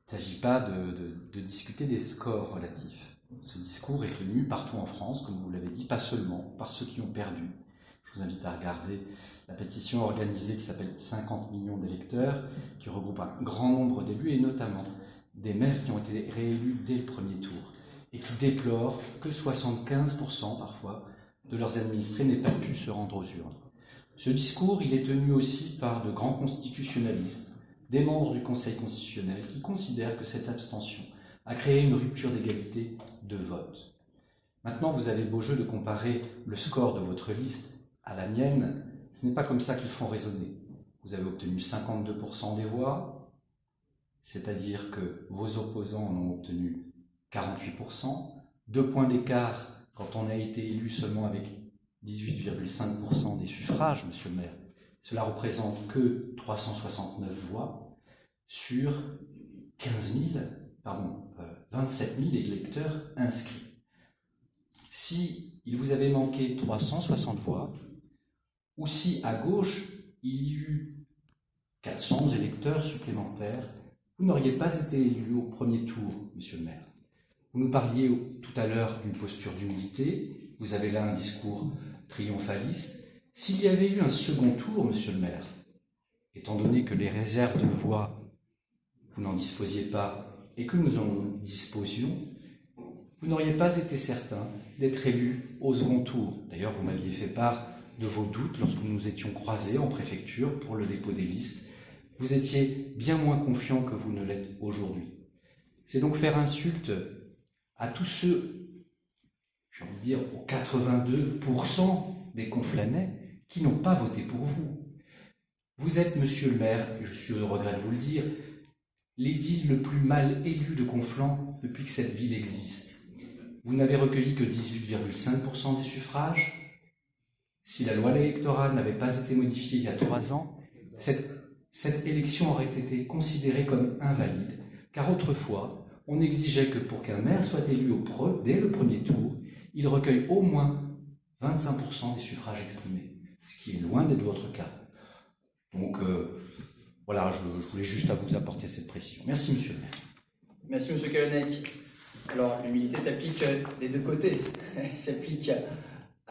Il ne s'agit pas de discuter des scores relatifs. Ce discours est tenu partout en France, comme vous l'avez dit, pas seulement par ceux qui ont perdu. Je vous invite à regarder la pétition organisée qui s'appelle 50 millions d'électeurs, qui regroupe un grand nombre d'élus et notamment des maires qui ont été réélus dès le premier tour et qui déplorent que 75% parfois de leurs administrés n'aient pas pu se rendre aux urnes. Ce discours, il est tenu aussi par de grands constitutionnalistes, des membres du Conseil constitutionnel qui considèrent que cette abstention a créé une rupture d'égalité de vote. Maintenant, vous avez beau jeu de comparer le score de votre liste à la mienne. Ce n'est pas comme ça qu'ils font raisonner. Vous avez obtenu 52% des voix, c'est-à-dire que vos opposants en ont obtenu 48%. 2 points d'écart quand on a été élu seulement avec 18,5% des suffrages, monsieur le maire. Cela représente que 369 voix sur 27 000 électeurs inscrits. Si il vous avait manqué 360 voix, ou si à gauche il y eut 400 électeurs supplémentaires, vous n'auriez pas été élu au premier tour, monsieur le maire. Vous nous parliez tout à l'heure d'une posture d'humilité, vous avez là un discours triomphaliste. S'il y avait eu un second tour, monsieur le maire, étant donné que les réserves de voix, vous n'en disposiez pas et que nous en disposions, vous n'auriez pas été certain d'être élu au second tour. D'ailleurs, vous m'aviez fait part de vos doutes lorsque nous nous étions croisés en préfecture pour le dépôt des listes. Vous étiez bien moins confiant que vous ne l'êtes aujourd'hui. C'est donc faire insulte à tous ceux, j'ai envie de dire aux 82% des Conflannais qui n'ont pas voté pour vous. Vous êtes, monsieur le maire, et je suis au regret de vous le dire, l'édile le plus mal élu de Conflans depuis que cette ville existe. Vous n'avez recueilli que 18,5% des suffrages. Si la loi électorale n'avait pas été modifiée il y a 3 ans, cette élection aurait été considérée comme invalide, car autrefois, on exigeait que pour qu'un maire soit élu dès le premier tour, il recueille au moins 25% des suffrages exprimés, ce qui est loin d'être votre cas. Donc voilà, je voulais juste à vous apporter cette précision. Merci, monsieur le maire. Merci, monsieur Kalonec. Alors, l'humilité s'applique des deux côtés. Elle s'applique